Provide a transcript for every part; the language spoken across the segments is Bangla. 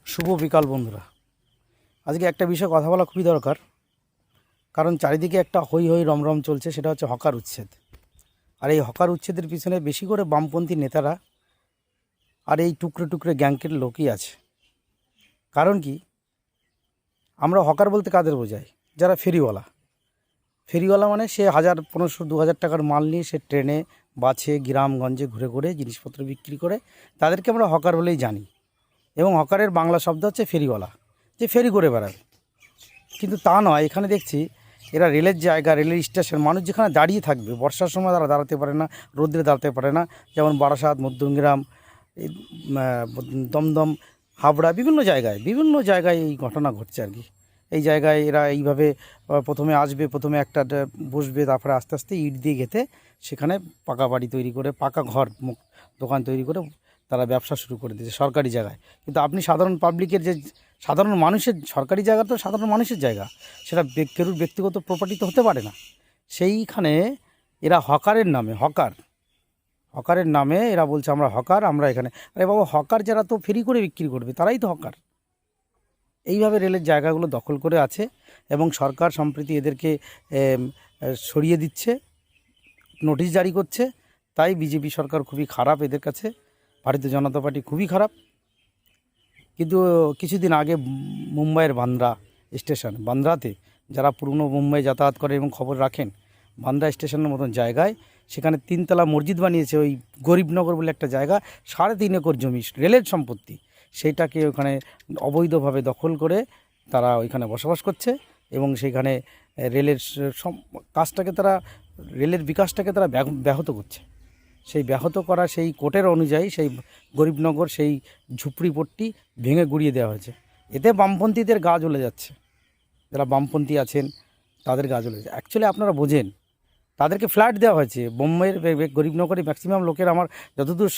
শুভ বিকাল বন্ধুরা। আজকে একটা বিষয়ে কথা বলা খুবই দরকার, কারণ চারিদিকে একটা হই হই রমরম চলছে, সেটা হচ্ছে হকার উচ্ছেদ। আর এই হকার উচ্ছেদের পিছনে বেশি করে বামপন্থী নেতারা আর এই টুকরে টুকরে গ্যাংকের লোকই আছে। কারণ কি, আমরা হকার বলতে কাদের বোঝাই? যারা ফেরিওয়ালা মানে সে 1000, 1500, 2000 টাকার মাল নিয়ে সে ট্রেনে, বাসে, গ্রামগঞ্জে ঘুরে ঘুরে জিনিসপত্র বিক্রি করে, তাদেরকে আমরা হকার বলেই জানি। এবং হকারের বাংলা শব্দ হচ্ছে ফেরিওয়ালা, যে ফেরি করে বেড়ায়। কিন্তু তা নয়, এখানে দেখছি এরা রেলের জায়গা, রেলের স্টেশন, মানুষ যেখানে দাঁড়িয়ে থাকবে, বর্ষার সময় তারা দাঁড়াতে পারে না, রোদ্রে দাঁড়াতে পারে না, যেমন বারাসাত, মধ্যমগ্রাম, দমদম, হাবড়া, বিভিন্ন জায়গায় এই ঘটনা ঘটছে আর কি। এই জায়গায় এরা এইভাবে প্রথমে আসবে, প্রথমে একটা বসবে, তারপরে আস্তে আস্তে ইট দিয়ে গেঁথে সেখানে পাকা বাড়ি তৈরি করে, পাকা ঘর, দোকান তৈরি করে তারা ব্যবসা শুরু করে দিয়েছে সরকারি জায়গায়। কিন্তু আপনি সাধারণ পাবলিকের, যে সাধারণ মানুষের, সরকারি জায়গা তো সাধারণ মানুষের জায়গা, সেটা কেউর ব্যক্তিগত প্রপার্টি তো হতে পারে না। সেইখানে এরা হকারের নামে এরা বলছে আমরা হকার, আমরা এখানে। আরে বাবা, হকার যারা তো ফেরি করে বিক্রি করবে, তারাই তো হকার। এইভাবে রেলের জায়গাগুলো দখল করে আছে এবং সরকার সম্প্রতি এদেরকে সরিয়ে দিচ্ছে, নোটিশ জারি করছে। তাই বিজেপি সরকার খুবই খারাপ এদের কাছে, ভারতীয় জনতা পার্টি খুবই খারাপ। কিন্তু কিছুদিন আগে মুম্বাইয়ের বান্দ্রাতে যারা পুরনো মুম্বাই যাতায়াত করে এবং খবর রাখেন, বান্দ্রা স্টেশনের মতন জায়গায় সেখানে 3তলা মসজিদ বানিয়েছে। ওই গরিবনগর বলে একটা জায়গা, 3.5 একর জমি রেলের সম্পত্তি, সেইটাকে ওখানে অবৈধভাবে দখল করে তারা ওইখানে বসবাস করছে এবং সেইখানে রেলের কাজটাকে তারা, রেলের বিকাশটাকে তারা ব্যাহত করছে। সেই ব্যাহত করা সেই কোর্টের অনুযায়ী সেই গরিবনগর, সেই ঝুপড়িপট্টি ভেঙে গুড়িয়ে দেওয়া হয়েছে। এতে বামপন্থীদের গা জ্বলে যাচ্ছে, যারা বামপন্থী আছেন তাদের গা জ্বলে যাচ্ছে। অ্যাকচুয়ালি আপনারা বোঝেন, তাদেরকে ফ্ল্যাট দেওয়া হয়েছে। বোম্বাইয়ের গরিবনগরে ম্যাক্সিমাম লোকের, যতদূর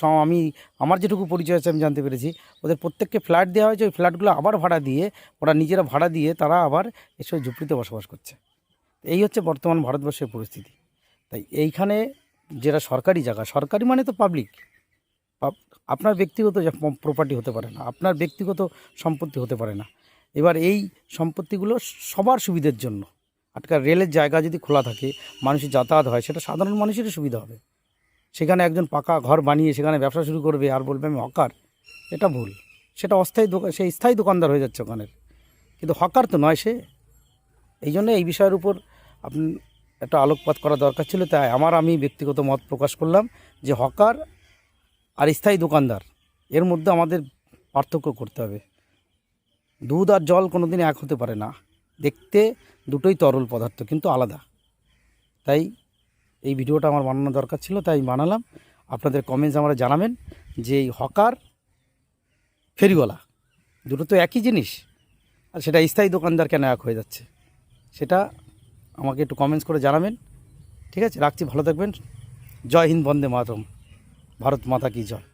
আমার যেটুকু পরিচয় আছে আমি জানতে পেরেছি, ওদের প্রত্যেককে ফ্ল্যাট দেওয়া হয়েছে। ওই ফ্ল্যাটগুলো আবার ভাড়া দিয়ে, ওরা নিজেরা ভাড়া দিয়ে তারা আবার এসব ঝুপড়িতে বসবাস করছে। এই হচ্ছে বর্তমান ভারতবর্ষের পরিস্থিতি। তাই এইখানে যেটা সরকারি জায়গা, সরকারি মানে তো পাবলিক, আপনার ব্যক্তিগত প্রপার্টি হতে পারে না, আপনার ব্যক্তিগত সম্পত্তি হতে পারে না। এবার এই সম্পত্তিগুলো সবার সুবিধার জন্য, আজকাল রেলের জায়গা যদি খোলা থাকে, মানুষের যাতায়াত হয়, সেটা সাধারণ মানুষেরই সুবিধা হবে। সেখানে একজন পাকা ঘর বানিয়ে সেখানে ব্যবসা শুরু করবে আর বলবে আমি হকার, এটা ভুল। সেটা অস্থায়ী দোকান, সে স্থায়ী দোকানদার হয়ে যাচ্ছে ওখানের, কিন্তু হকার তো নয় সে। এই জন্য এই বিষয়ের উপর আপনি একটা আলোকপাত করা দরকার ছিল। তাই আমি ব্যক্তিগত মত প্রকাশ করলাম যে হকার আর স্থায়ী দোকানদার, এর মধ্যে আমাদের পার্থক্য করতে হবে। দুধ আর জল কোনো দিন এক হতে পারে না, দেখতে দুটোই তরল পদার্থ কিন্তু আলাদা। তাই এই ভিডিওটা আমার বানানো দরকার ছিল, তাই বানালাম। আপনাদের কমেন্টস আমরা জানাবেন যে এই হকার, ফেরিওয়ালা দুটো তো একই জিনিস, আর সেটা স্থায়ী দোকানদার কেন এক হয়ে যাচ্ছে, সেটা আমাকে একটু কমেন্টস করে জানাবেন। ঠিক আছে, রাখছি, ভালো থাকবেন। জয় হিন্দ, বন্দে মাতরম, ভারত মাতা কি জয়।